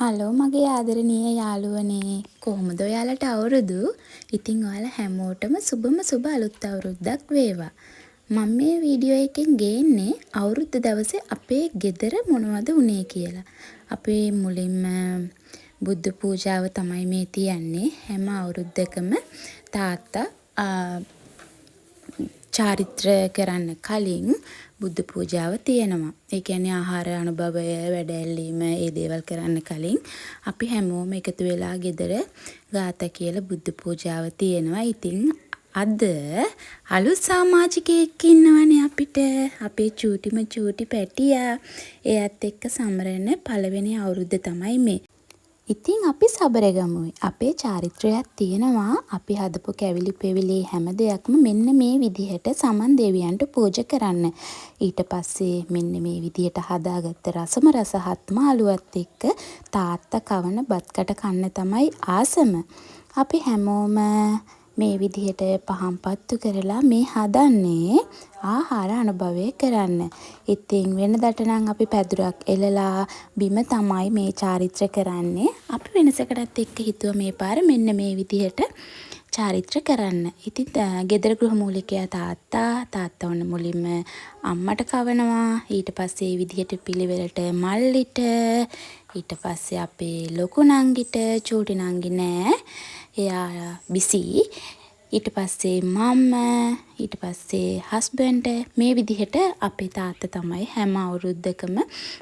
Hello මගේ ආදරණීය යාළුවනේ කොහොමද ඔයාලට අවුරුදු? ඉතින් ඔයාලා හැමෝටම සුබ අලුත් අවුරුද්දක් වේවා. මම මේ වීඩියෝ එකෙන් ගේන්නේ අවුරුද්ද දවසේ අපේ ගෙදර මොනවද වුනේ කියලා. අපේ මුලින්ම බුද්ධ පූජාව තමයි මේ තියන්නේ. හැම අවුරුද්දකම තාත්තා චාරිත්‍ර කරන්න කලින් බුද්ධ පූජාව තියෙනවා. ඒ කියන්නේ ආහාර අනුභවය වැඩ ඇල්ලීම ඒ දේවල් කරන්න කලින් අපි හැමෝම එකතු වෙලා ගෙදර ගාථා කියලා බුද්ධ පූජාව තියෙනවා. ඉතින් අද අලුත් සමාජිකයෙක් ඉන්නවනේ අපිට. අපේ චූටි පැටියා. එයත් එක්ක සමරන පළවෙනි අවුරුද්ද තමයි මේ. ඉතින් අපි සබර ගමුයි. අපේ චාරිත්‍රයක් තියෙනවා. අපි හදපු කැවිලි පෙවිලි හැම දෙයක්ම මෙන්න මේ විදිහට සමන් දෙවියන්ට පූජා කරන්න. ඊට පස්සේ මෙන්න මේ විදිහට හදාගත්ත රසම රස හත් මාළුවත් එක්ක තාත්තා කවන බත්කට කන්න තමයි ආසම. අපි හැමෝම මේ විදිහට පහන් පත්තු කරලා මේ හදන්නේ ආහාර අනුභවය කරන්න. ඉතින් වෙනදට නම් අපි පැදුරක් එලලා බිම තමයි මේ චාරිත්‍ර කරන්නේ. අපි වෙනසකටත් එක්ක හිතුවා මේ පාර මෙන්න මේ විදිහට චාරිත්‍ර කරන්න. ඉතින් ගෙදර ගෘහමූලිකයා තාත්තා වුණ මුලින්ම අම්මට කවනවා. ඊට පස්සේ මේ විදිහට පිළිවෙලට මල්ලිට, ඊට පස්සේ අපේ ලොකු නංගිට, චූටි නංගි නෑ. එයා බිසි. ඊට පස්සේ මම, ඊට පස්සේ හස්බන්ඩ් මේ විදිහට අපේ තාත්තා තමයි හැම අවුරුද්දකම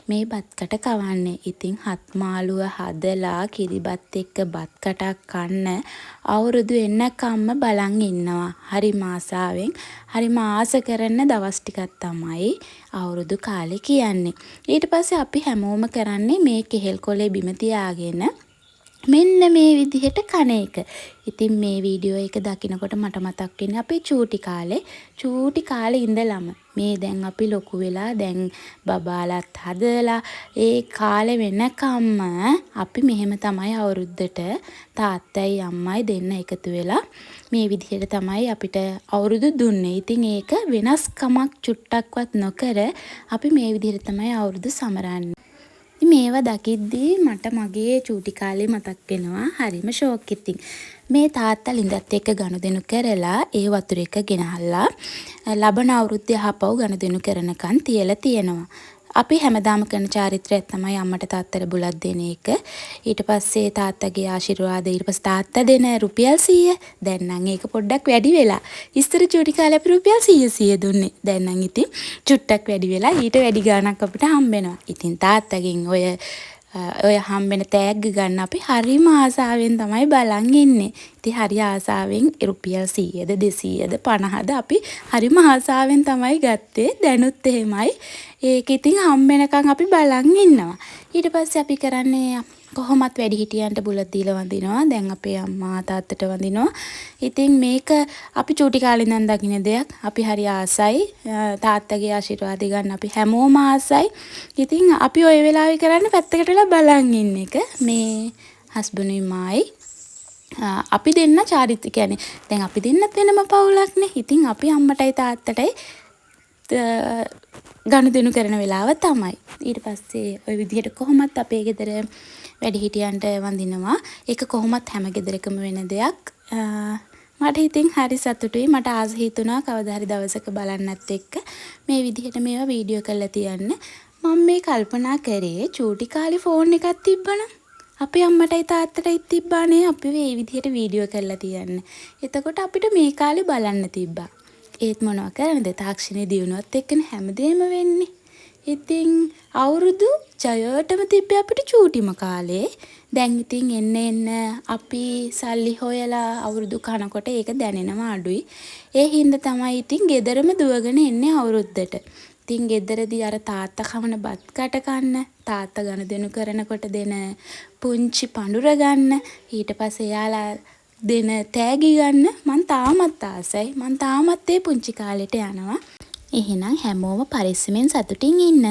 මේ බත්කට කවන්නේ. ඉතින් හත් මාළුව හදලා කිරිබත් එක්ක බත් කටක් කන්න අවුරුදු එන්නකම්ම බලන් ඉන්නවා. හරිම ආසාවෙන්, හරිම ආස කරන දවස් ටිකක් තමයි අවුරුදු කාලේ කියන්නේ. ඊට පස්සේ අපි හැමෝම කරන්නේ මේ කෙහෙල් කොලේ බිම තියාගෙන මෙන්න මේ විදිහට කන එක. ඉතින් මේ වීඩියෝ එක දකිනකොට මට මතක් වෙන්නේ අපේ චූටි කාලේ ඉඳලම. මේ දැන් අපි ලොකු වෙලා දැන් බබාලත් හදලා ඒ කාලේ වෙනකම්ම අපි මෙහෙම තමයි අවුරුද්දට තාත්තයි අම්මයි දෙන්න එකතු වෙලා මේ විදිහට තමයි අපිට අවුරුදු දුන්නේ. ඉතින් ඒක වෙනස්කමක් චුට්ටක්වත් නොකර අපි මේ විදිහට තමයි අවුරුදු සමරන්නේ. මේවා දකිද්දී මට මගේ චූටි කාලේ මතක් වෙනවා. හරිම ෂෝක් ඉතින්. මේ තාත්තා ළිඳත් එක්ක ගනුදෙනු කරලා ඒ වතුර එක ගෙනහල්ලා ලබන අවුරුද්දේ ආපහු ගනුදෙනු කරනකන් තියලා තියෙනවා. අපි හැමදාම කරන චාරිත්‍රයක් තමයි අම්මට තාත්තට බුලත් දෙන එක. ඊට පස්සේ තාත්තගේ ආශිර්වාද, ඊට පස්සේ තාත්තා දෙන රුපියල් 100. දැන් නම් ඒක පොඩ්ඩක් වැඩි වෙලා. ඉස්සර චූටි කාලේ අපි රුපියල් 100 දුන්නේ. දැන් නම් ඉතින් චුට්ටක් වැඩි වෙලා ඊට වැඩි ගාණක් අපිට හම්බ වෙනවා. ඉතින් තාත්තගෙන් ඔය හම්බෙන තෑග්ග ගන්න අපි හරිම ආසාවෙන් තමයි බලන් ඉන්නේ. ඉතින් හරි ආසාවෙන් රුපියල් 100ද 200ද 50ද අපි හරිම ආසාවෙන් තමයි ගත්තේ. දැනුත් එහෙමයි. ඒක ඉතින් හම්බෙනකන් අපි බලන් ඉන්නවා. ඊට පස්සේ අපි කරන්නේ කොහොමත් වැඩිහිටියන්ට බුලත් දීලා වඳිනවා. දැන් අපේ අම්මා තාත්තට වඳිනවා. ඉතින් මේක අපි චූටි කාලේ ඉඳන් දකින්න දෙයක්. අපි හරි ආසයි. තාත්තගේ ආශිර්වාද ගන්න අපි හැමෝම ආසයි. ඉතින් අපි ওই වෙලාවේ කරන්නේ පැත්තකට වෙලා බලන් ඉන්න එක. මේ හස්බන්ඩ්ුයි මායි අපි දෙන්න චාරිත්‍ර කියන්නේ දැන් අපි දෙන්නත් වෙනම පවුලක්නේ. ඉතින් අපි අම්මටයි තාත්තටයි ගනුදෙනු කරන වෙලාව තමයි. ඊට පස්සේ ওই විදිහට කොහොමත් අපේ ගෙදර වැඩිහිටියන්ට වඳිනවා. ඒක කොහොමත් හැම ගෙදරකම වෙන දෙයක්. මට ඉතින් හරි සතුටුයි. මට ආස හිතුණා කවදා හරි දවසක බලන්නත් එක්ක මේ විදිහට මේවා වීඩියෝ කරලා තියන්න. මම මේ කල්පනා කරේ චූටි කාලේ ෆෝන් එකක් තිබ්බනම් අපේ අම්මටයි තාත්තටයි තිබ්බානේ අපි මේ විදිහට වීඩියෝ කරලා තියන්න. එතකොට අපිට මේ කාලේ බලන්න තිබ්බා. ඒත් මොනවා කරන්නද තාක්ෂණයේ දියුණුවත් එක්කනේ හැමදේම වෙන්නේ. ඉතින් අවුරුදු ජයයටම තිබ්බේ අපිට චූටිම කාලේ. දැන් ඉතින් එන්න අපි සල්ලි හොයලා අවුරුදු කනකොට ඒක දැනෙනවා අඩුයි. ඒ හින්දා තමයි ඉතින් ගෙදරම දුවගෙන එන්නේ අවුරුද්දට. ඉතින් ගෙදරදී අර තාත්තා කවන බත් කට කන්න, තාත්තා ගනුදෙනු කරනකොට දෙන පුංචි පඳුර ගන්න, ඊට පස්සේ යාලා දෙන තෑගි ගන්න මං තාමත් ආසයි. මං තාමත් ඒ පුංචි කාලෙට යනවා. එහෙනම් හැමෝම පරිස්සමෙන් සතුටින් ඉන්න.